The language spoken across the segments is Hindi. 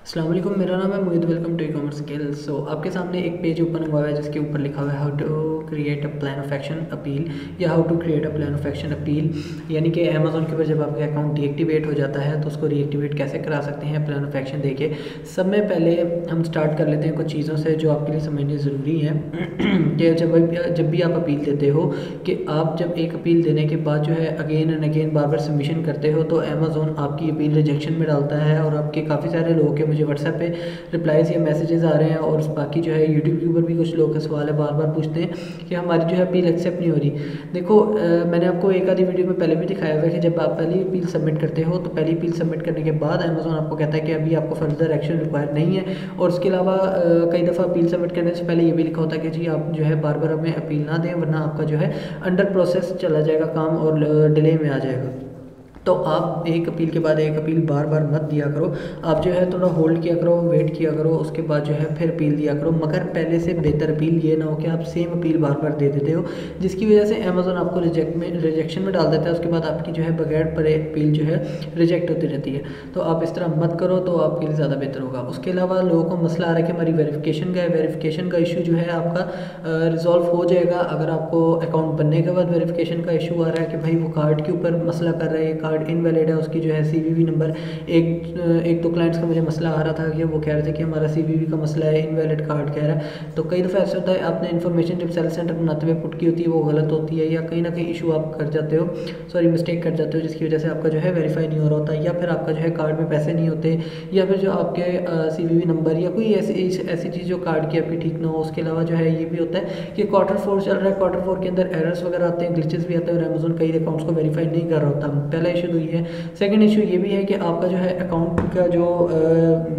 अस्सलाम वालेकुम, मेरा नाम है Mohit. Welcome to e-commerce skills. So आपके सामने एक पेज ओपन हुआ है जिसके ऊपर लिखा हुआ है how to create a plan of action appeal या how to create a plan of action appeal. यानी कि अमेज़ॉन के ऊपर जब आपका अकाउंट डीएक्टिवेट हो जाता है तो उसको रीएक्टिवेट कैसे करा सकते हैं प्लान ऑफ एक्शन देके। सब में पहले हम स्टार्ट कर लेते हैं कुछ चीज़ों से जो आपके लिए समझनी ज़रूरी है कि जब भी आप अपील देते हो कि आप जब एक अपील देने के बाद जो है again and again bar bar submission करते हो तो अमेज़ॉन आपकी अपील रिजेक्शन में डालता है। और आपके काफ़ी सारे लोगों के मुझे व्हाट्सएप पे रिप्लाइज़ या मैसेजेस आ रहे हैं और बाकी जो है यूट्यूब के ऊपर भी कुछ लोग का सवाल है, बार बार पूछते हैं कि हमारी जो है अपील एक्सेप्ट नहीं हो रही। देखो मैंने आपको एक आधी वीडियो में पहले भी दिखाया हुआ है कि जब आप पहली अपील सबमिट करते हो तो पहली अपील सबमिट करने के बाद अमेज़ॉन आपको कहता है कि अभी आपको फर्दर एक्शन रिक्वायर नहीं है। और उसके अलावा कई दफ़ा अपील सबमिट करने से पहले ये भी लिखा होता है कि जी आप जो है बार बार हमें अपील ना दें वरना आपका जो है अंडर प्रोसेस चला जाएगा काम और डिले में आ जाएगा। तो आप एक अपील के बाद एक अपील बार बार मत दिया करो। आप जो है थोड़ा होल्ड किया करो, वेट किया करो, उसके बाद जो है फिर अपील दिया करो। मगर पहले से बेहतर अपील ये ना हो कि आप सेम अपील बार बार दे देते हो जिसकी वजह से अमेज़ॉन आपको रिजेक्शन में डाल देता है। उसके बाद आपकी जो है बगैर पढ़े अपील जो है रिजेक्ट होती रहती है। तो आप इस तरह मत करो तो आपके लिए ज़्यादा बेहतर होगा। उसके अलावा लोगों को मसला आ रहा है कि हमारी वेरिफिकेशन का इशू जो है आपका रिजॉल्व हो जाएगा अगर आपको अकाउंट बनने के बाद वेरिफिकेशन का इशू आ रहा है कि भाई वो कार्ड के ऊपर मसला कर रहे हैं, कार्ड इनवैलिड है, उसकी जो है सीवीवी नंबर एक दो क्लाइंट्स का मुझे मसला आ रहा था कि वो कह रहे थे कि हमारा सीवीवी का मसला है, इनवैलिड कार्ड कह रहा है। तो कई दफ़ा ऐसा होता है आपने इन्फॉर्मेशन जब सेल सेंटर बनाते हुए पुट की होती है वो गलत होती है या कहीं ना कहीं इशू आप कर जाते हो, मिस्टेक कर जाते हो जिसकी वजह से आपका जो है वेरीफाई नहीं हो रहा होता या फिर आपका जो है कार्ड में पैसे नहीं होते या फिर जो आपके सीवीवी नंबर या कोई ऐसी चीज़ जो कार्ड की आपकी ठीक ना हो। उसके अलावा जो है ये भी होता है कि Q4 चल रहा है, Q4 के अंदर एरर्स वगैरह आते हैं, ग्लिचेस भी आते हैं और अमेज़ॉन कई अकाउंट्स को वेरीफाई नहीं कर रहा होता। पहला इशू तो ये है। सेकंड इशू ये भी है कि आपका जो है अकाउंट का जो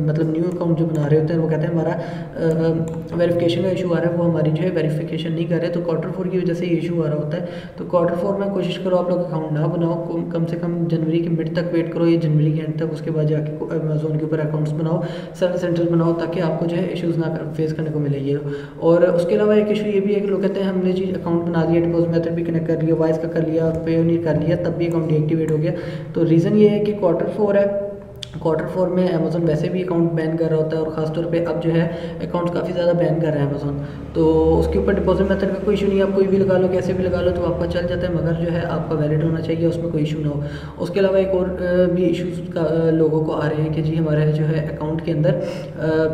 मतलब न्यू अकाउंट जो बना रहे होते हैं वो कहते हैं हमारा वेरिफिकेशन का इशू आ रहा है, वो हमारी जो है वेरिफिकेशन नहीं कर रहे तो Q4 की वजह से ये इशू आ रहा होता है। तो Q4 में कोशिश करो आप लोग अकाउंट ना बनाओ, कम से कम जनवरी के मिड तक वेट करो या जनवरी के एंड तक, उसके बाद जाके अमेज़ॉन के ऊपर अकाउंट्स बनाओ, सर्विस सेंटर्स बनाओ ताकि आपको जो है इशूज़ ना फेस करने को मिलेगी। और उसके अलावा एक इशू ये भी है कि लोग कहते हैं हमने जी अकाउंट बना लिया, डिपॉजिट मेथड भी कनेक्ट कर लिया, वाइस का कर लिया, पेयोनियर कर लिया, तब भी अकाउंट डीएक्टिवेट हो गया। तो रीज़न ये है कि Q4 है, Q4 में अमेज़ॉन वैसे भी अकाउंट बैन कर रहा होता है और ख़ासतौर पे अब जो है अकाउंट्स काफ़ी ज़्यादा बैन कर रहा है अमेज़ॉन। तो उसके ऊपर डिपॉजिट मेथड का कोई इशू नहीं है, आप कोई भी लगा लो, कैसे भी लगा लो तो आपका चल जाता है, मगर जो है आपका वैलिड होना चाहिए, उसमें कोई इशू ना हो। उसके अलावा एक और भी इशूज़ का लोगों को आ रहे हैं कि जी हमारे जो है अकाउंट के अंदर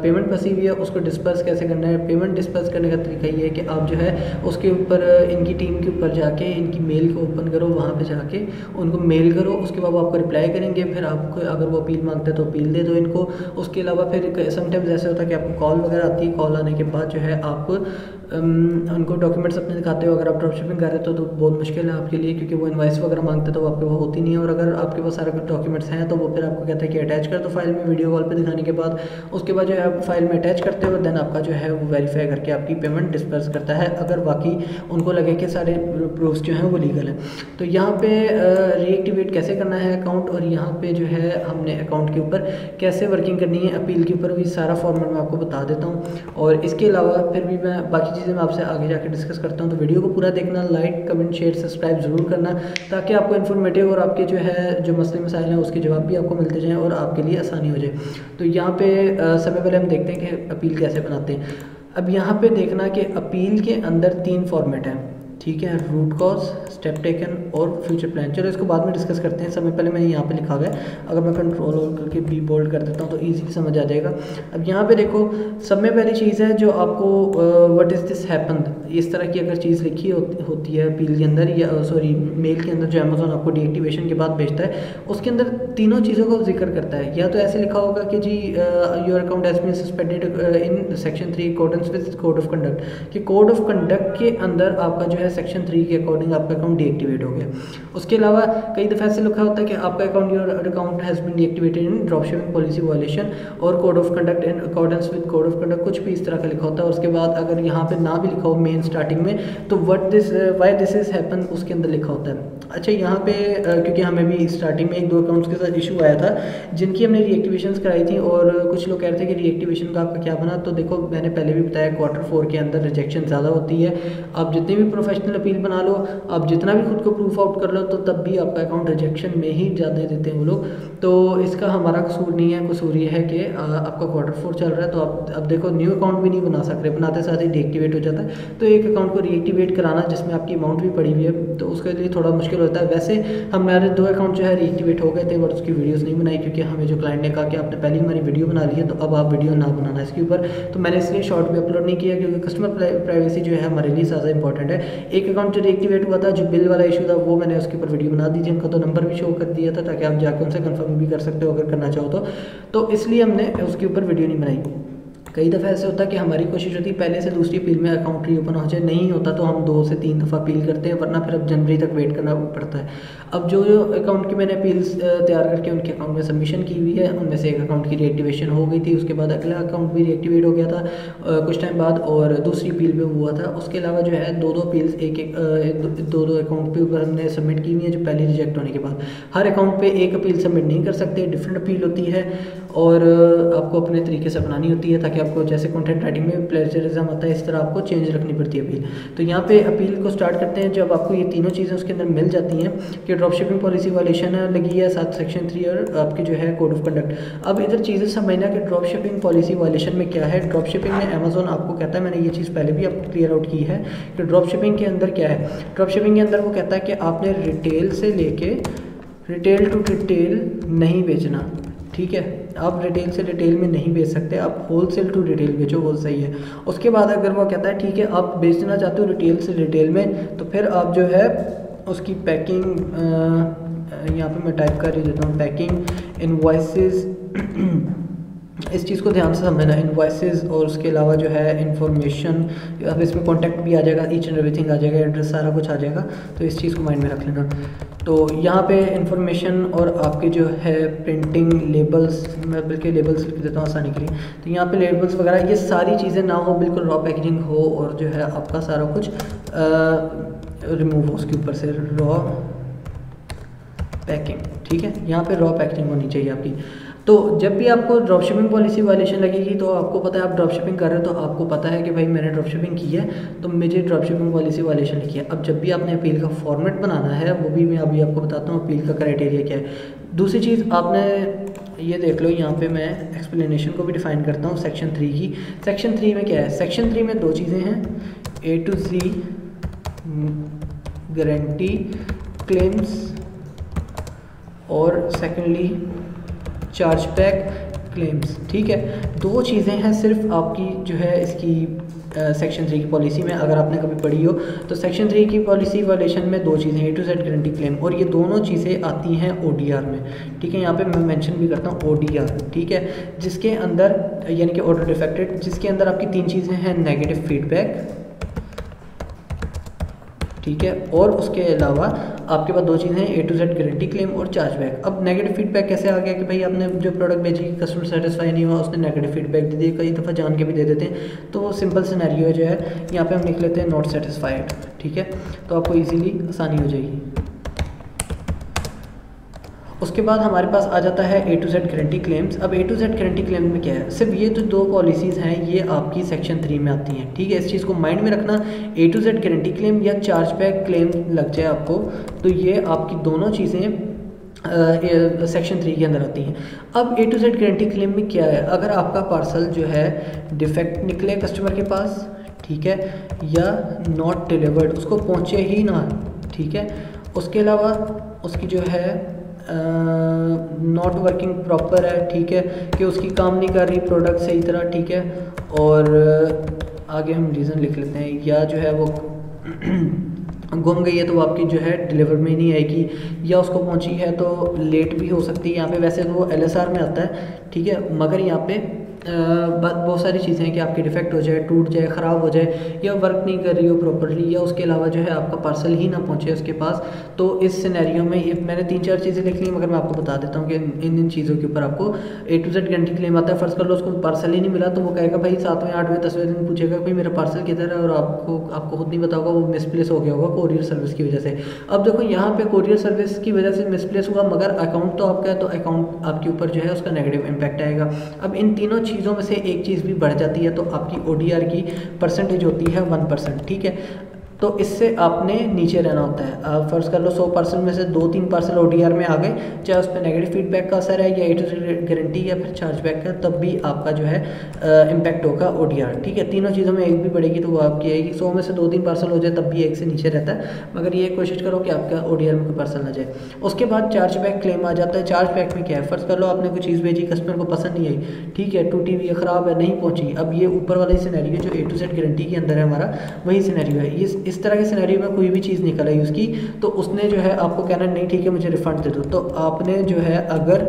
पेमेंट फंसी हुई है, उसको डिस्पर्स कैसे करना है। पेमेंट डिस्पर्स करने का तरीका ये है कि आप जो है उसके ऊपर इनकी टीम के ऊपर जाके इनकी मेल को ओपन करो, वहाँ पर जाके उनको मेल करो, उसके बाद वो आपको रिप्लाई करेंगे, फिर आपको अगर वो अपील मांगते हैं तो अपील दे दो इनको। उसके अलावा फिर समटाइम्स ऐसे होता है कि आपको कॉल वगैरह आती है, कॉल आने के बाद जो है आप उनको डॉक्यूमेंट्स अपने दिखाते हो। अगर आप ड्रॉप शिपिंग कर रहे हो तो बहुत मुश्किल है आपके लिए क्योंकि वो इनवाइस वगैरह मांगते हैं तो आपके वो होती नहीं है। और अगर आपके पास सारे डॉक्यूमेंट्स हैं तो वो फिर आपको कहता है कि अटैच कर दो फाइल में, वीडियो कॉल पे दिखाने के बाद उसके बाद जो है आप फाइल में अटैच करते हो, देन आपका जो है वो वेरीफाई करके आपकी पेमेंट डिस्पर्स करता है अगर बाकी उनको लगे कि सारे प्रूफ्स जो हैं वो लीगल हैं। तो यहाँ पे रीएक्टिवेट कैसे करना है अकाउंट और यहाँ पे जो है हमने अकाउंट के ऊपर कैसे वर्किंग करनी है, अपील के ऊपर भी सारा फॉर्मेट मैं आपको बता देता हूँ। और इसके अलावा फिर भी मैं बाकी चीज़ें मैं आपसे आगे जाके डिस्कस करता हूँ। तो वीडियो को पूरा देखना, लाइक कमेंट शेयर सब्सक्राइब ज़रूर करना ताकि आपको इन्फॉर्मेटिव और आपके जो है जो मसले मसाइल हैं उसके जवाब भी आपको मिलते जाएँ और आपके लिए आसानी हो जाए। तो यहाँ पे सबसे पहले हम देखते हैं कि अपील कैसे बनाते हैं। अब यहाँ पे देखना कि अपील के अंदर 3 फॉर्मेट हैं, ठीक है, रूट कॉज, स्टेप टेकन और फ्यूचर प्लान। चलो इसको बाद में डिस्कस करते हैं। समय पहले मैंने यहाँ पे लिखा हुआ है, अगर मैं कंट्रोल करके बी बोल्ड कर देता हूँ तो इजीली समझ आ जाएगा। अब यहाँ पे देखो सब में पहली चीज़ है जो आपको व्हाट इज़ दिस हैपन्ड, इस तरह की अगर चीज़ लिखी होती है अपील के अंदर या मेल के अंदर जो अमेज़ॉन आपको डीएक्टिवेशन के बाद भेजता है उसके अंदर तीनों चीज़ों का जिक्र करता है। या तो ऐसे लिखा होगा कि जी your account has been suspended in section 3 accordance with code of conduct, कि कोड ऑफ कंडक्ट के अंदर आपका जो है सेक्शन 3 के अकॉर्डिंग आपका अकाउंट डीएक्टिवेट हो गया। उसके अलावा कई दफ़ा ऐसे लिखा होता है कि आपका account your account has been deactivated in drop shipping policy violation और code of conduct in accordance with code of conduct, कुछ भी इस तरह का लिखा होता है। उसके बाद अगर यहाँ पे ना भी लिखा हो मेन स्टार्टिंग में तो व्हाई दिस इज हैपन उसके अंदर लिखा होता है। अच्छा यहाँ पे क्योंकि हमें भी स्टार्टिंग में 1-2 अकाउंट्स के साथ इशू आया था जिनकी हमने रीएक्टिवेशंस कराई थी और कुछ लोग कह रहे थे कि रीएक्टिवेशन का आपका क्या बना। तो देखो मैंने पहले भी बताया Q4 के अंदर रिजेक्शन ज़्यादा होती है। आप जितने भी प्रोफेशनल प्रोफेशनल अपील बना लो, आप जितना भी खुद को प्रूफ आउट कर लो, तो तब भी आपका अकाउंट रिजेक्शन में ही जाने देते हैं वो लोग। तो इसका हमारा कसूर नहीं है, कसूर ये है कि आपका Q4 चल रहा है, तो आप अब देखो न्यू अकाउंट भी नहीं बना सक रहे, बनाते साथ ही डीएक्टिवेट हो जाता है। तो एक अकाउंट को रीएक्टिवेट कराना जिसमें आपकी अमाउंट भी पड़ी हुई है, तो उसके लिए थोड़ा मुश्किल होता है। वैसे हमारे 2 अकाउंट जो है रीएक्टिवेट हो गए थे, बट उसकी वीडियोस नहीं बनाई, क्योंकि हमें जो क्लाइंट ने कहा कि आपने पहले हमारी वीडियो बना ली है, तो अब आप वीडियो ना बनाना इसके ऊपर। तो मैंने इसलिए शॉर्ट भी अपलोड नहीं किया, क्योंकि कस्टमर प्राइवेसी जो है हमारे लिए ज़्यादा इंपॉर्टेंट है। एक अकाउंट जो रीएक्टिवेट हुआ था, जो बिल वाला इशू था, वो मैंने उसके ऊपर वीडियो बना दी थी, उनका तो नंबर भी शो कर दिया था, ताकि आप जाकर उनसे कंफर्म भी कर सकते हो अगर करना चाहो तो इसलिए हमने उसके ऊपर वीडियो नहीं बनाई। कई दफ़ा ऐसे होता है कि हमारी कोशिश होती है पहले से दूसरी अपील में अकाउंट रीओपन हो जाए, नहीं होता तो हम 2 से 3 दफ़ा अपील करते हैं, वरना फिर अब जनवरी तक वेट करना पड़ता है। अब जो अकाउंट की मैंने अपील्स तैयार करके उनके अकाउंट में सबमिशन की हुई है, उनमें से एक अकाउंट की रीएक्टिवेशन हो गई थी, उसके बाद अगला अकाउंट भी रीएक्टिवेट हो गया था कुछ टाइम बाद, और दूसरी अपील पे हुआ था। उसके अलावा जो है 2-2 अपील्स दो अकाउंट पे ऊपर हमने सबमिट की हुई है, जो पहले रिजेक्ट होने के बाद। हर अकाउंट पे एक अपील सबमिट नहीं कर सकते, डिफरेंट अपील होती है, और आपको अपने तरीके से बनानी होती है, ताकि आपको जैसे कंटेंट राइटिंग में प्लेजरिज्म आता है, इस तरह आपको चेंज रखनी पड़ती है अपील। तो यहाँ पे अपील को स्टार्ट करते हैं जब आपको ये तीनों चीज़ें उसके अंदर मिल जाती हैं कि ड्रॉप शिपिंग पॉलिसी वायलेशन लगी है, साथ सेक्शन 3 और आपकी जो है कोड ऑफ कंडक्ट। अब इधर चीज़ें समझना कि ड्रॉप शिपिंग पॉलिसी वायलेशन में क्या है। ड्रॉप शिपिंग में अमेजोन आपको कहता है, मैंने ये चीज़ पहले भी आपको क्लियर आउट की है कि ड्रॉप शिपिंग के अंदर क्या है। ड्रॉप शिपिंग के अंदर वो कहता है कि आपने रिटेल से लेके रिटेल टू रिटेल नहीं बेचना, ठीक है। आप रिटेल से रिटेल में नहीं बेच सकते, आप होलसेल टू रिटेल बेचो, वो सही है। उसके बाद अगर वो कहता है ठीक है आप बेचना चाहते हो रिटेल से रिटेल में, तो फिर आप जो है उसकी पैकिंग, यहाँ पे मैं टाइप कर ही देता हूँ, पैकिंग इनवॉइसेस, इस चीज़ को ध्यान से समझना, इनवॉइसेस, और उसके अलावा जो है इंफॉर्मेशन, अब इसमें कॉन्टैक्ट भी आ जाएगा, ईच एंड एवरीथिंग आ जाएगा, एड्रेस सारा कुछ आ जाएगा, तो इस चीज़ को माइंड में रख लेना। तो यहाँ पे इंफॉर्मेशन और आपके जो है प्रिंटिंग, लेबल्स, मैं बल्कि लेबल्स लिख देता हूँ आसानी के लिए, तो यहाँ पे लेबल्स वगैरह ये सारी चीज़ें ना हो, बिल्कुल रॉ पैकेजिंग हो, और जो है आपका सारा कुछ रिमूव हो उसके ऊपर से, रॉ पैकिंग, ठीक है। यहाँ पे रॉ पैकेजिंग होनी चाहिए आपकी। तो जब भी आपको ड्रॉप शिपिंग पॉलिसी वायलेशन लगेगी, तो आपको पता है आप ड्रॉप शिपिंग कर रहे हो, तो आपको पता है कि भाई मैंने ड्रॉप शिपिंग की है, तो मुझे ड्रॉप शिपिंग पॉलिसी वायलेशन लिखी है। अब जब भी आपने अपील का फॉर्मेट बनाना है, वो भी मैं अभी आपको बताता हूँ अपील का क्राइटेरिया क्या है। दूसरी चीज़ आपने ये देख लो, यहाँ पे मैं एक्सप्लेनेशन को भी डिफाइन करता हूँ सेक्शन 3 की। सेक्शन 3 में क्या है, सेक्शन 3 में 2 चीज़ें हैं, A to Z guarantee claims, और सेकेंडली चार्ज बैक क्लेम्स, ठीक है। 2 चीज़ें हैं सिर्फ आपकी जो है इसकी सेक्शन 3 की पॉलिसी में। अगर आपने कभी पढ़ी हो तो सेक्शन 3 की पॉलिसी वायलेशन में 2 चीज़ें, A to Z guarantee claim, और ये दोनों चीज़ें आती हैं ODR में, ठीक है। यहाँ पे मैं मेंशन भी करता हूँ ODR, ठीक है, जिसके अंदर यानी कि ऑर्डर डिफेक्टेड, जिसके अंदर आपकी 3 चीज़ें हैं, नेगेटिव फीडबैक, ठीक है, और उसके अलावा आपके पास 2 चीज़ें हैं, A to Z guarantee claim और चार्ज बैक। अब नेगेटिव फीडबैक कैसे आ गया कि भाई आपने जो प्रोडक्ट भेजी कस्टमर सेटिस्फाई नहीं हुआ, उसने नेगेटिव फीडबैक दे दिया, कई दफ़ा जान के भी दे देते हैं। तो वो सिंपल सिनेरियो जो है यहाँ पे हम लिख लेते हैं नॉट सेटिस्फाइड, ठीक है, तो आपको ईजिली आसानी हो जाएगी। उसके बाद हमारे पास आ जाता है A to Z guarantee claims. अब A to Z guarantee claim में क्या है, सिर्फ ये जो 2 पॉलिसीज़ हैं ये आपकी सेक्शन 3 में आती हैं, ठीक है। इस चीज़ को माइंड में रखना, A to Z guarantee claim या चार्ज बैक क्लेम लग जाए आपको, तो ये आपकी दोनों चीज़ें सेक्शन 3 के अंदर आती हैं। अब A to Z guarantee claim में क्या है, अगर आपका पार्सल जो है डिफेक्ट निकले कस्टमर के पास, ठीक है, या नॉट डिलीवर्ड, उसको पहुँचे ही ना, ठीक है, उसके अलावा उसकी जो है नॉट वर्किंग प्रॉपर है, ठीक है, कि उसकी काम नहीं कर रही प्रोडक्ट सही तरह, ठीक है, और आगे हम रीज़न लिख लेते हैं, या जो है वो गुम गई है तो वो आपकी जो है डिलीवर में नहीं आएगी, या उसको पहुंची है तो लेट भी हो सकती है। यहाँ पे वैसे तो वो LSR में आता है, ठीक है, मगर यहाँ पे बहुत सारी चीज़ें हैं कि आपकी डिफेक्ट हो जाए, टूट जाए, ख़राब हो जाए, या वर्क नहीं कर रही हो प्रॉपरली, या उसके अलावा जो है आपका पार्सल ही ना पहुंचे उसके पास। तो इस सिनेरियो में ये मैंने 3-4 चीज़ें लिख ली, मगर मैं आपको बता देता हूँ कि इन चीज़ों के ऊपर आपको A to Z guarantee claim आता है। फ़र्ज़ कर लो उसको पार्सल ही नहीं मिला, तो वो कहेगा भाई 7वें 8वें 10वें दिन पूछेगा भाई मेरा पार्सल किधर है, और आपको खुद नहीं पता होगा, वो मिसप्लेस हो गया होगा कोरियर सर्विस की वजह से। अब देखो यहाँ पे कोरियर सर्विस की वजह से मिसप्लेस हुआ, मगर अकाउंट तो आपका है, तो अकाउंट आपके ऊपर जो है उसका नेगेटिव इम्पैक्ट आएगा। अब इन तीनों चीज़ों में से एक चीज़ भी बढ़ जाती है, तो आपकी ODR की परसेंटेज होती है 1%, ठीक है। तो इससे आपने नीचे रहना होता है। फर्ज कर लो 100 पार्सल में से 2-3 पार्सल ODR में आ गए, चाहे उस पर नेगेटिव फीडबैक का असर है या A to Z गारंटी या फिर चार्जबैक का, तब भी आपका जो है इम्पैक्ट होगा ODR। ठीक है, तीनों चीज़ों में एक भी बढ़ेगी तो वो आपकी आएगी। 100 में से 2-3 पार्सल हो जाए तब भी एक से नीचे रहता है, मगर ये कोशिश करो कि आपका ODR में कोई पार्सल ना जाए। उसके बाद चार्जबैक क्लेम आ जाता है। चार्जबैक में क्या है, फर्ज कर लो आपने कोई चीज़ भेजी, कस्टमर को पसंद नहीं आई, ठीक है, टूटी हुई है, ख़राब है, नहीं पहुँची। अब ये ऊपर वाला सिनेरियो जो A to Z गारंटी के अंदर है हमारा, वही सिनेरियो है। इस तरह के सिनेरियो में कोई भी चीज़ निकल आई उसकी, तो उसने जो है आपको कहना नहीं ठीक है मुझे रिफ़ंड दे दो। तो आपने जो है अगर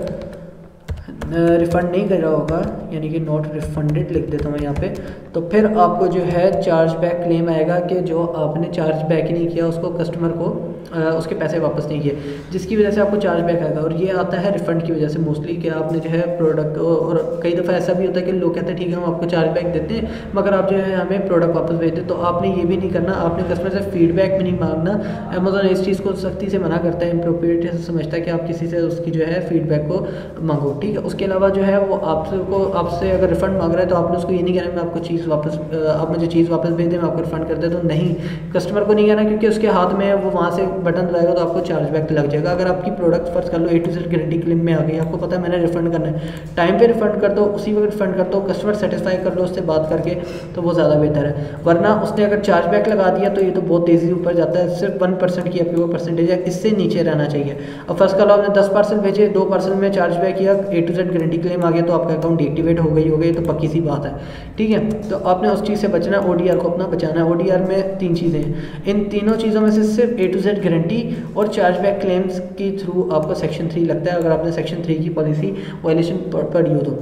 रिफ़ंड नहीं कर रहा होगा, यानी कि नॉट रिफंडेड लिख देता हूँ यहाँ पे, तो फिर आपको जो है चार्ज बैक क्लेम आएगा कि जो आपने चार्ज बैक ही नहीं किया उसको, कस्टमर को उसके पैसे वापस नहीं किए, जिसकी वजह से आपको चार्ज बैक आएगा। और ये आता है रिफ़ंड की वजह से मोस्टली, कि आपने जो है प्रोडक्ट, और कई दफ़ा ऐसा भी होता है कि लोग कहते हैं ठीक है हम आपको चार्ज बैक देते हैं मगर आप जो है हमें प्रोडक्ट वापस भेज दें। तो आपने ये भी नहीं करना, आपने कस्टमर से फीडबैक भी नहीं मांगना। अमेज़ॉन इस चीज़ को सख्ती से मना करता है, इम्प्रोप्रिएट समझता है कि आप किसी से उसकी जो है फीडबैक को मांगो। ठीक है, उसके अलावा जो है वो आपसे अगर रिफ़ंड मांग रहा है तो आपने उसको ये नहीं कहना मैं आपको चीज़ वापस, आप मुझे चीज़ वापस भेज दें मैं आपको रिफ़ंड कर दे दूँ, नहीं, कस्टमर को नहीं कहना, क्योंकि उसके हाथ में वो वहाँ से बटन दबाएगा तो आपको चार्ज बैक लग जाएगा। अगर आपकी प्रोडक्ट फर्स्ट कर लो A to Z guarantee claim में आ गई, आपको पता है मैंने रिफ़ंड करना है, टाइम पे रिफ़ंड कर दो, उसी वक्त रिफ़ंड कर दो, कस्टमर सेटिस्फाई कर लो उससे बात करके, तो वो ज़्यादा बेहतर है। वरना उसने अगर चार्ज बैक लगा दिया तो ये तो बहुत तेज़ी ऊपर जाता है, सिर्फ 1% की आपकी वो परसेंटेज है, इससे नीचे रहना चाहिए। अब फर्स्ट कर लो आपने 10 पार्सल भेजे, 2 पार्सल में चार्ज बैक किया, A to Z guarantee claim आ गया तो आपका अकाउंट डीएक्टिवेट हो गई, तो पक्की सी बात है। ठीक है, तो आपने उस चीज़ से बचना है, ODR को अपना बचाना है। ODR में 3 चीज़ें हैं, इन तीनों चीज़ों में से सिर्फ A to Z गारंटी और चार्ज बैक क्लेम्स के थ्रू आपको सेक्शन 3 लगता है, अगर आपने सेक्शन 3 की पॉलिसी वायलेशन पढ़ी हो तो।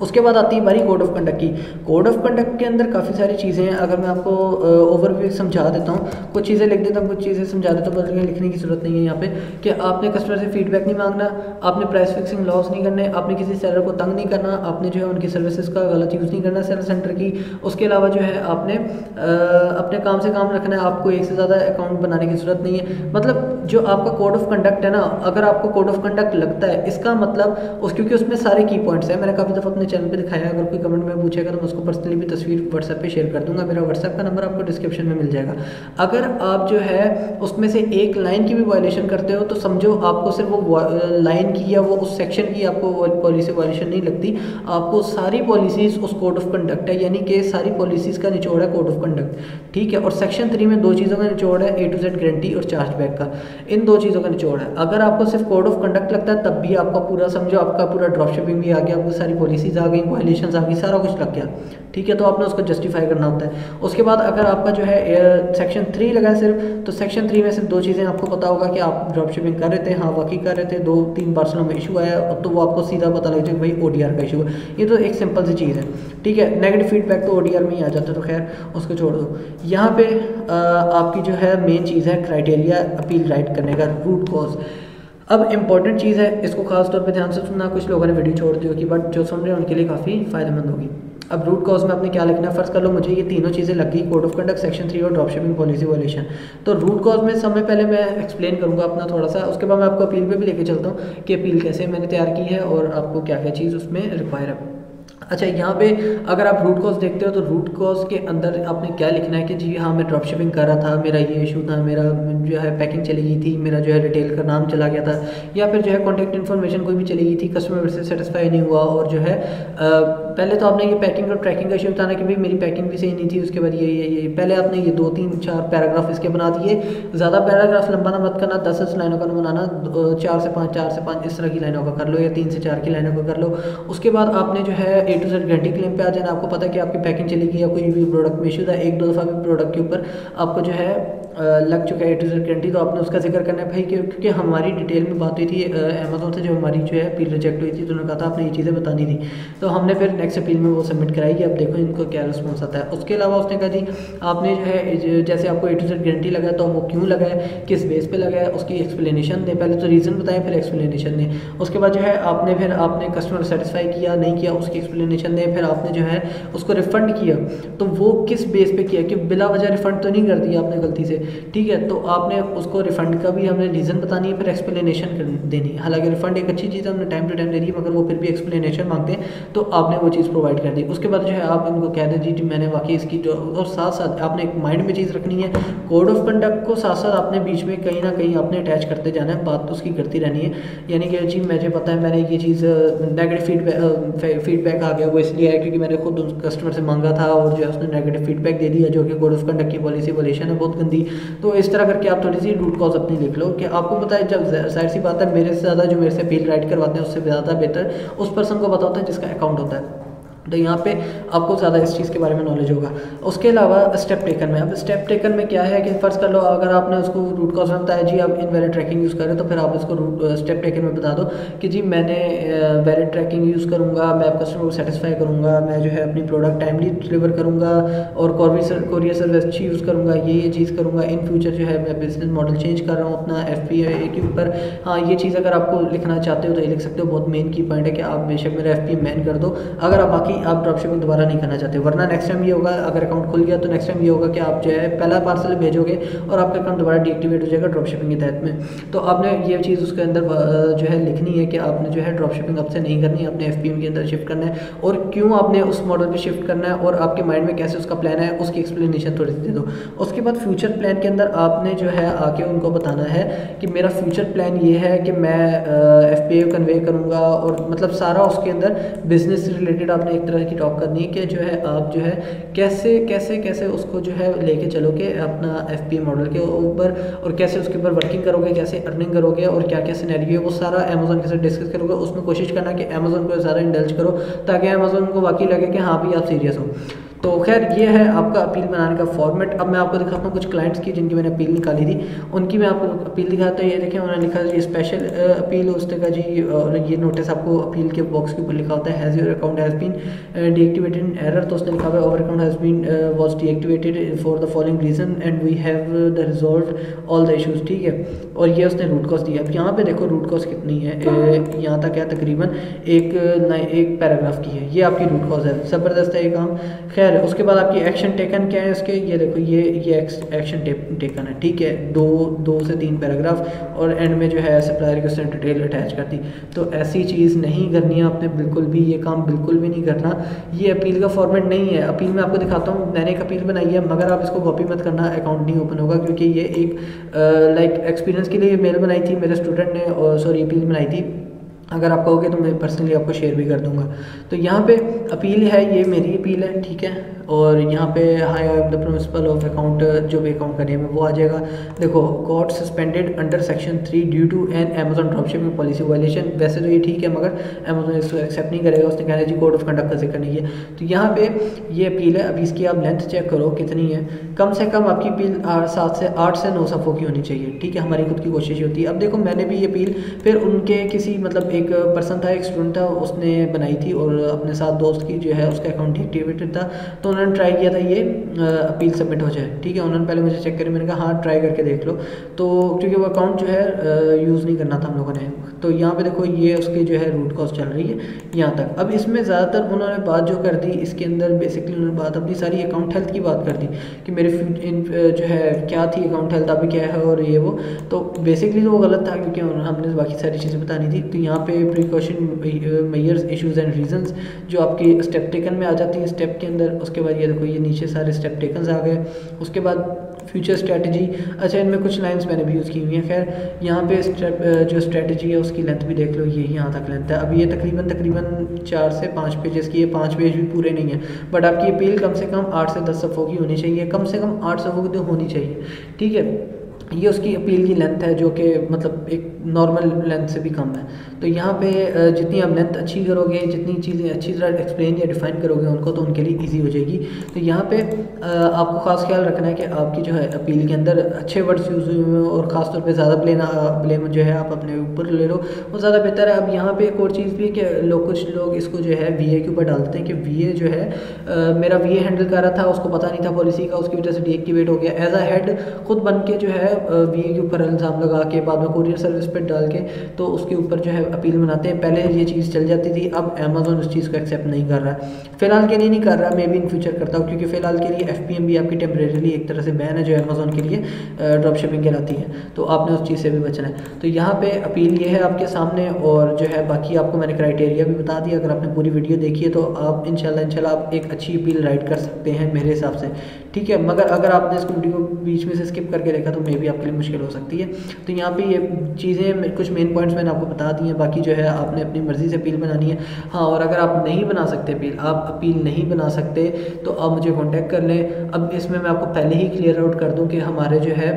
उसके बाद आती है बारी कोड ऑफ कंडक्ट की। कोड ऑफ कंडक्ट के अंदर काफ़ी सारी चीज़ें हैं, अगर मैं आपको ओवरव्यू समझा देता हूँ, कुछ चीज़ें लिख देता हूँ, कुछ चीज़ें समझा देता हूँ, बल्कि लिखने की ज़रूरत नहीं है यहाँ पे, कि आपने कस्टमर से फीडबैक नहीं मांगना, आपने प्राइस फिक्सिंग लॉस नहीं करने, आपने किसी सेलर को तंग नहीं करना, आपने जो है उनकी सर्विसेज का गलत यूज़ नहीं करना सेलर सेंटर की। उसके अलावा जो है आपने अपने काम से काम रखना है, आपको एक से ज़्यादा अकाउंट बनाने की ज़रूरत नहीं है। मतलब जो आपका कोड ऑफ कंडक्ट है ना, अगर आपको कोड ऑफ कंडक्ट लगता है, इसका मतलब क्योंकि उसमें सारे की पॉइंट्स हैं, मैंने काफ़ी दफ़ा अपने चैनल पे दिखाया है, अगर कोई कमेंट में पूछेगा तो मैं उसको पर्सनली भी तस्वीर व्हाट्सएप पे शेयर कर दूंगा, मेरा व्हाट्सएप का नंबर आपको डिस्क्रिप्शन में मिल जाएगा। अगर आप जो है उसमें से एक लाइन की भी वायलेशन करते हो तो समझो आपको सिर्फ वो लाइन की या वो उस सेक्शन की आपको पॉलिसी वायलेशन नहीं लगती, आपको सारी पॉलिसीज़ उस कोड ऑफ कंडक्ट है, यानी कि सारी पॉलिसीज़ का निचोड़ है कोड ऑफ कंडक्ट। ठीक है, और सेक्शन 3 में 2 चीज़ों का निचोड़ है, A to Z गारंटी और चार्ज बैक का, इन 2 चीज़ों का निचोड़ है। अगर आपको सिर्फ कोड ऑफ कंडक्ट लगता है तब भी आपका पूरा समझो, आपका पूरा ड्रॉप शिपिंग भी आ गया, आपको सारी पॉलिसीज़ आ गई, वायलेशन आ गई, सारा कुछ लग गया। ठीक है, तो आपने उसको जस्टिफाई करना होता है। उसके बाद अगर आपका जो है सेक्शन 3 लगा है सिर्फ, तो सेक्शन 3 में सिर्फ 2 चीज़ें आपको पता होगा कि आप ड्रॉप शिपिंग कर रहे थे, हाँ वाकई कर रहे थे, 2-3 पार्सलों में इशू आया, तो वो आपको सीधा पता लग जाए भाई ODR का इशू है। ये तो एक सिंपल सी चीज़ है। ठीक है, नेगेटिव फीडबैक तो ODR में ही आ जाता है, तो खैर उसको छोड़ दो। यहाँ पे आपकी जो है मेन चीज़ है क्राइटेरिया अपील राइट करने का, रूट कॉज। अब इम्पॉर्टेंट चीज़ है, इसको खास तौर पे ध्यान से सुनना, कुछ लोगों ने वीडियो छोड़ दी होगी बट जो सुन रहे हैं उनके लिए काफ़ी फ़ायदेमंद होगी। अब रूट कॉज में आपने क्या लिखना है, फर्स्ट कर लो मुझे ये तीनों चीज़ें लग गई, कोड ऑफ कंडक्ट, सेक्शन 3 और ड्रॉप शिपिंग पॉलिसी वायलेशन। तो रूट कॉज में समय पहले मैं एक्सप्लेन करूँगा अपना थोड़ा सा, उसके बाद मैं आपको अपील पे भी लेके चलता हूँ कि अपील कैसे मैंने तैयार की है और आपको क्या क्या चीज़ उसमें रिक्वायर है। अच्छा, यहाँ पे अगर आप रूट कॉज देखते हो तो रूट कॉज के अंदर आपने क्या लिखना है कि जी हाँ मैं ड्रॉप शिपिंग कर रहा था, मेरा ये इशू था, मेरा जो है पैकिंग चली गई थी, मेरा जो है रिटेल का नाम चला गया था, या फिर जो है कॉन्टैक्ट इन्फॉर्मेशन कोई भी चली गई थी, कस्टमर से सेटिस्फाई नहीं हुआ, और जो है पहले तो आपने ये पैकिंग और ट्रैकिंग का इशू बताना कि भाई मेरी पैकिंग भी सही नहीं थी, उसके बाद ये पहले आपने ये 2-3-4 पैराग्राफ इसके बना दिए। ज़्यादा पैराग्राफ लंबा ना मत करना, 10 लाइनों का बनाना, 4 से 5 इस तरह की लाइनों का कर लो, या 3 से 4 की लाइनों का कर लो। उसके बाद आपने जो है A to Z guarantee claim पे आ जाना। आपको पता है कि आपकी पैकिंग चली गई या कोई भी प्रोडक्ट में इशू था, 1-2 दफ़ा भी प्रोडक्ट के ऊपर आपको जो है लग चुका है A to Z गारंटी, तो आपने उसका जिक्र करना है भाई, क्योंकि हमारी डिटेल में बात हुई थी अमेज़ॉन से, जो हमारी जो है अपील रिजेक्ट हुई थी, तो उन्होंने कहा था आपने ये चीज़ें बतानी थी, तो हमने फिर नेक्स्ट अपील में वो सबमिट कराई कि अब देखो इनको क्या रिस्पॉन्स आता है। उसके अलावा उसने कहा जी आपने जो है जैसे आपको A to Z गारंटी लगा है तो वो क्यों लगा है, किस बेस पे लगा है, उसकी एक्सप्लेनेशन दें, पहले तो रीज़न बताएं फिर एक्सप्लेनेशन दें। उसके बाद जो है आपने कस्टमर सेटिस्फाई किया नहीं किया उसकी एक्सप्लेनेशन दें। फिर आपने जो है उसको रिफ़ंड किया तो वो किस बेस पे किया, कि बिला वजह रिफ़ंड तो नहीं कर दिया आपने गलती से, ठीक है। तो आपने उसको रिफ़ंड का भी हमने रीज़न बतानी है, फिर एक्सप्लेनेशन देनी है। हालांकि रिफ़ंड एक अच्छी चीज़ है, हमने टाइम टू टाइम दे दी है, मगर वो फिर भी एक्सप्लेनेशन मांगते हैं, तो आपने वो चीज़ प्रोवाइड कर दी। उसके बाद जो है आप इनको कह दें जी मैंने वाकई इसकी जो, और साथ साथ आपने एक माइंड में चीज़ रखनी है, कोड ऑफ कंडक्ट को साथ साथ आपने बीच में कहीं ना कहीं आपने अटैच करते जाना है, बात तो उसकी करती रहनी है। यानी कि जी मुझे पता है मैंने ये चीज़ नेगेटिव फीडबैक आ गया, वो इसलिए है क्योंकि मैंने खुद उस कस्टमर से मांगा था और जो है उसने नेगेटिव फीडबैक दे दिया, जो कि कोड ऑफ कंडक्ट की पॉलिसी वॉल्यूशन है बहुत गंदी। तो इस तरह करके आप थोड़ी सी रूट कॉज अपनी लिख लो कि आपको पता है, जब जाहिर सी बात है मेरे से ज़्यादा जो मेरे से अपील राइट करवाते हैं उससे ज़्यादा बेहतर उस पर्सन को पता होता है जिसका अकाउंट होता है। तो यहाँ पे आपको ज़्यादा इस चीज़ के बारे में नॉलेज होगा। उसके अलावा स्टेप टेकन में, अब स्टेप टेकन में क्या है कि फ़र्ज़ कर लो अगर आपने उसको रूट कॉज में बताया जी आप इनवैलिड ट्रैकिंग यूज़ कर रहे हो, तो फिर आप उसको स्टेप टेकन में बता दो कि जी मैंने वैलिड ट्रैकिंग यूज़ करूँगा, मैं आप कस्टमर को सेटिस्फाई करूँगा, मैं जो है अपनी प्रोडक्ट टाइमली डिलीवर करूँगा और कोरियर सर्विस अच्छी यूज़ करूँगा, ये चीज़ करूँगा। इन फ्यूचर जो है मैं बिजनेस मॉडल चेंज कर रहा हूँ अपना FBA के ऊपर। हाँ, ये चीज़ अगर आपको लिखना चाहते हो तो ये लिख सकते हो, बहुत मेन की पॉइंट है कि आप बेशक मेरा FBA मैन कर दो अगर आप बाकी आप ड्रॉपशिपिंग दोबारा नहीं करना चाहते, वरना नेक्स्ट टाइम ये होगा, अगर अकाउंट खुल गया तो नेक्स्ट टाइम ये होगा कि आप जो है पहला पार्सल भेजोगे और आपका अकाउंट दोबारा डीएक्टिवेट हो जाएगा ड्रॉपशिपिंग के तहत में। तो आपने ये चीज़ उसके अंदर जो है लिखनी है कि आपने जो है ड्रॉपशिपिंग अब से नहीं करनी है, अपने FBA के अंदर शिफ्ट करना है और क्यों आपने उस मॉडल पर शिफ्ट करना है और आपके माइंड में कैसे उसका प्लान है, उसकी एक्सप्लेनेशन थोड़ी सी दे दो। उसके बाद फ्यूचर प्लान के अंदर आपने जो है आके उनको बताना है कि मेरा फ्यूचर प्लान ये है कि मैं FBA कन्वे करूँगा, और मतलब सारा उसके अंदर बिजनेस से रिलेटेड आपने एक तरह की टॉक करनी है कि जो है आप जो है कैसे कैसे कैसे उसको जो है लेके चलोगे अपना FBA मॉडल के ऊपर, और कैसे उसके ऊपर वर्किंग करोगे, कैसे अर्निंग करोगे और क्या क्या सिनेरियो है, वो सारा अमेज़न के साथ डिस्कस करोगे। उसमें कोशिश करना कि अमेज़न को ज़्यादा इंडल्ज करो ताकि अमेज़न को वाकई लगे कि हाँ भी आप सीरियस हो। तो खैर ये है आपका अपील बनाने का फॉर्मेट। अब मैं आपको दिखाता हूँ कुछ क्लाइंट्स की जिनकी मैंने अपील निकाली थी, उनकी मैं आपको अपील दिखाता हूँ। ये देखें उन्होंने लिखा है स्पेशल अपील उस तरह जी, और ये नोटिस आपको अपील के बॉक्स के ऊपर लिखा होता है, has your account has been deactivated in error. तो उसने लिखा हुआ है over account has been was deactivated for the following reason and we have the resolve all the issues, ठीक है। और ये उसने रूट कॉज दिया। अब यहाँ पे देखो रूट कॉज कितनी है, यहाँ तक है तकरीबन एक पैराग्राफ की है, ये आपकी रूट कॉज है। ज़बरदस्त है ये काम। खैर उसके बाद आपकी एक्शन टेकन क्या है इसके, ये देखो ये एक्शन टेकन है, ठीक है। दो से 3 पैराग्राफ और एंड में जो है सप्लायर की उसने डिटेल अटैच कर दी। तो ऐसी चीज़ नहीं करनी है आपने, बिल्कुल भी ये काम बिल्कुल भी नहीं करना। ये अपील का फॉर्मेट नहीं है। अपील में आपको दिखाता हूँ, मैंने एक अपील बनाई है मगर आप इसको कॉपी मत करना, अकाउंट नहीं ओपन होगा, क्योंकि ये एक लाइक एक्सपीरियंस के लिए मेल बनाई थी मेरे स्टूडेंट ने, और सॉरी अपील बनाई थी। अगर आप कहोगे तो मैं पर्सनली आपको शेयर भी कर दूंगा। तो यहाँ पे अपील है, ये मेरी अपील है, ठीक है। और यहाँ पे high the principle of account, जो भी अकाउंट का नेम है वो आ जाएगा। देखो got suspended under section 3 due to an Amazon dropshipping policy violation. वैसे तो ये ठीक है मगर अमेजन इसको एक्सेप्ट नहीं करेगा, उसने कहना है जी कोड ऑफ कंडक्ट का जिक्र नहीं है। तो यहाँ पे ये अपील है। अभी इसकी आप लेंथ चेक करो कितनी है। कम से कम आपकी अपील 8 से 9 सफ़ों की होनी चाहिए, ठीक है। हमारी खुद की कोशिश होती है। अब देखो मैंने भी ये अपील फिर उनके किसी मतलब एक पर्सन था, एक स्टूडेंट था, उसने बनाई थी और अपने साथ दोस्त की जो है उसका अकाउंट डीएक्टिवेटेड था, तो उन्होंने ट्राई किया था ये अपील सबमिट हो जाए, ठीक है। उन्होंने पहले मुझे चेक करी, मैंने कहा हाँ ट्राई करके देख लो। तो क्योंकि वो अकाउंट जो है यूज़ नहीं करना था हम लोगों ने। तो यहाँ पे देखो ये उसकी जो है रूट कॉज चल रही है यहाँ तक। अब इसमें ज़्यादातर उन्होंने बात जो कर दी इसके अंदर, बेसिकली उन्होंने बात अपनी सारी अकाउंट हेल्थ की बात कर दी कि मेरे जो है क्या थी अकाउंट हेल्थ अभी क्या है और ये वो। तो बेसिकली तो वो गलत था क्योंकि हमने बाकी सारी चीज़ें बतानी थी। तो यहाँ पे precaution measures issues and reasons जो आपकी स्टेप टेकन में आ जाती है स्टेप के अंदर। उसके बाद ये देखो ये नीचे सारे स्टेप टेकन आ गए। उसके बाद फ्यूचर स्ट्रेटजी, अच्छा इनमें कुछ लाइंस मैंने भी यूज़ की हुई हैं। खैर यहाँ पे जो स्ट्रेटजी है उसकी लेंथ भी देख लो, ये यहाँ तक लेंथ है। अब ये तकरीबन 4 से 5 पेजेस की है, 5 पेज भी पूरे नहीं है, बट आपकी अपील कम से कम 8 से 10 सफ़ों की होनी चाहिए, कम से कम 8 सफ़ों की तो होनी चाहिए, ठीक है। ये उसकी अपील की लेंथ है जो कि मतलब एक नॉर्मल लेंथ से भी कम है। तो यहाँ पे जितनी आप लेंथ अच्छी करोगे, जितनी चीज़ें अच्छी तरह एक्सप्लेन या डिफाइन करोगे उनको, तो उनके लिए इजी हो जाएगी। तो यहाँ पे आपको ख़ास ख्याल रखना है कि आपकी जो है अपील के अंदर अच्छे वर्ड्स यूज़ हुए हैं और ख़ासतौर पे ज़्यादा ब्लेम जो है आप अपने ऊपर ले लो, वो ज़्यादा बेहतर है। अब यहाँ पे एक और चीज़ भी है कि कुछ लोग इसको जो है VA के ऊपर डालते हैं कि VA जो है मेरा VA हैंडल कर रहा था, उसको पता नहीं था पॉलिसी का, उसकी वजह से डीएक्टिवेट हो गया। एज अ हेड खुद बन के जो है वी के ऊपर इल्ज़ाम लगा के बाद में कुरियर सर्विस पे डाल के तो उसके ऊपर जो है अपील बनाते हैं। पहले ये चीज़ चल जाती थी, अब अमेज़ोन उस चीज़ को एक्सेप्ट नहीं कर रहा है, फ़िलहाल के लिए नहीं कर रहा, मे भी इन फ्यूचर करता हूँ, क्योंकि फ़िलहाल के लिए FPM भी आपकी टेम्परेरी एक तरह से बैन है जो अमेज़ोन के लिए ड्रॉप शिपिंग कहलाती है, तो आपने उस चीज़ से भी बचना है। तो यहाँ पे अपील ये है आपके सामने, और जो है बाकी आपको मैंने क्राइटेरिया भी बता दिया। अगर आपने पूरी वीडियो देखी है तो आप इंशाल्लाह आप एक अच्छी अपील राइट कर सकते हैं मेरे हिसाब से, ठीक है। मगर अगर आपने इस वीडियो को बीच में से स्किप करके देखा तो मे भी आपके लिए मुश्किल हो सकती है। तो यहाँ पे ये चीज़ें कुछ मेन पॉइंट्स मैंने आपको बता दी हैं, बाकी जो है आपने अपनी मर्ज़ी से अपील बनानी है। हाँ, और अगर आप नहीं बना सकते अपील, आप अपील नहीं बना सकते तो आप मुझे कॉन्टैक्ट कर लें। अब इसमें मैं आपको पहले ही क्लियर आउट कर दूँ कि हमारे जो है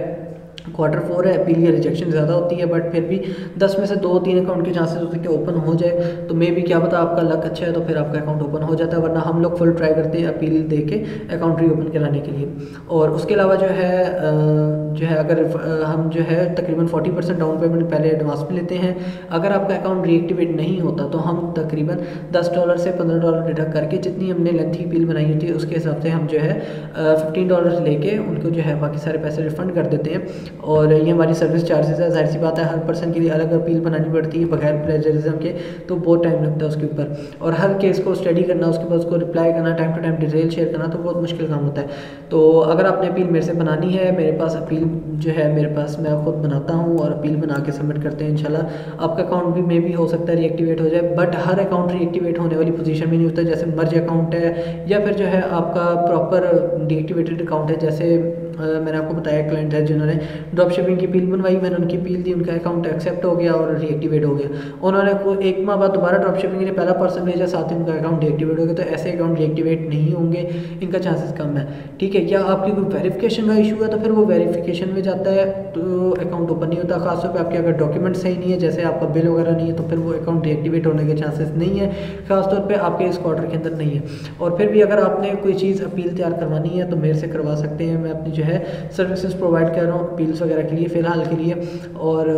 Q4 है, अपील की रिजेक्शन ज़्यादा होती है, बट फिर भी 10 में से 2-3 अकाउंट के चांसेस होते हैं कि ओपन हो जाए, तो मे भी क्या पता आपका लक अच्छा है तो फिर आपका अकाउंट ओपन हो जाता है, वरना हम लोग फुल ट्राई करते हैं अपील दे के अकाउंट रीओपन कराने के लिए। और उसके अलावा जो है अगर हम जो है तकरीबन 40% डाउन पेमेंट पहले एडवांस में लेते हैं। अगर आपका अकाउंट रीएक्टिवेट नहीं होता तो हम तकरीबन $10 से $15 डिडक्ट करके जितनी हमने लेंथी अपील बनाई होती है उसके हिसाब से हम जो है $15 लेके उनको जो है बाकी सारे पैसे रिफ़ंड कर देते हैं। और ये हमारी सर्विस चार्जेस है, जाहिर सी बात है हर पर्सन के लिए अलग अपील बनानी पड़ती है बगैर प्लेजरिज्म के, तो बहुत टाइम लगता है उसके ऊपर, और हर केस को स्टडी करना, उसके बाद उसको रिप्लाई करना, time to time detail share करना, तो बहुत मुश्किल काम होता है। तो अगर आपने अपील मेरे से बनानी है, मेरे पास अपील जो है मेरे पास मैं खुद बनाता हूँ और अपील बना के सबमिट करते हैं। इंशाल्लाह आपका अकाउंट भी मे भी हो सकता है रीएक्टिवेट हो जाए, बट हर अकाउंट रीएक्टिवेट होने वाली पोजीशन में नहीं होता। जैसे मर्ज अकाउंट है या फिर जो है आपका प्रॉपर डीएक्टिवेटेड अकाउंट है, जैसे मैंने आपको बताया क्लाइंट है जिन्होंने ड्रॉप शिपिंग की अपील बनवाई, मैंने उनकी अपील दी, उनका अकाउंट एक्सेप्ट हो गया और रीएक्टिवेट हो गया। उन्होंने को 1 माह बाद दोबारा ड्रॉप शिपिंग के लिए पहला पर्सन भेजा, साथ ही उनका अकाउंट डीएक्टिवेट हो गया। तो ऐसे अकाउंट डीएक्टिवेट नहीं होंगे, इनका चांसेस कम है, ठीक है। क्या आपकी कोई वेरिफिकेशन का इशू है तो फिर वो वेरिफिकेशन में जाता है तो अकाउंट ओपन नहीं होता। खासतौर पर आपके अगर डॉक्यूमेंट सही नहीं है, जैसे आपका बिल वगैरह नहीं है, तो फिर वो अकाउंट डीएक्टिवेट होने के चांसेस नहीं है, खासतौर पर आपके इस क्वार्टर के अंदर नहीं है। और फिर भी अगर आपने कोई चीज़ अपील तैयार करवानी है तो मेरे से करवा सकते हैं, मैं अपनी जो है सर्विस प्रोवाइड कर रहा हूँ अपील्स वगैरह के लिए फ़िलहाल के लिए। और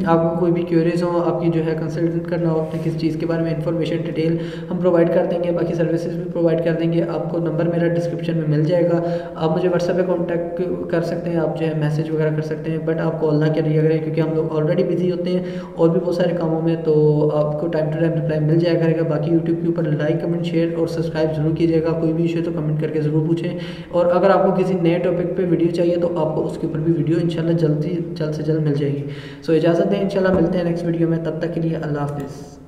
आपको कोई भी क्वेरीज हो, आपकी जो है कंसल्टेंट करना हो अपने किसी चीज़ के बारे में इंफॉर्मेशन डिटेल हम प्रोवाइड कर देंगे, बाकी सर्विसेज भी प्रोवाइड कर देंगे। आपको नंबर मेरा डिस्क्रिप्शन में मिल जाएगा, आप मुझे व्हाट्सएप पे कांटेक्ट कर सकते हैं, आप जो है मैसेज वगैरह कर सकते हैं, बट आप कॉल ना करिए करें क्योंकि हम लोग ऑलरेडी बिजी होते हैं और भी बहुत सारे कामों में, तो आपको टाइम टू टाइम रिप्लाई मिल जाया करेगा। बाकी यूट्यूब के ऊपर लाइक कमेंट शेयर और सब्सक्राइब जरूर कीजिएगा। कोई भी इशू तो कमेंट करके ज़रूर पूछें, और अगर आपको किसी नए टॉपिक पर वीडियो चाहिए तो आपको उसके ऊपर भी वीडियो इंशाल्लाह जल्द से जल्द मिल जाएगी। सो इजाज़त दें, इंशाल्लाह मिलते हैं नेक्स्ट वीडियो में, तब तक के लिए अल्लाह हाफिज़।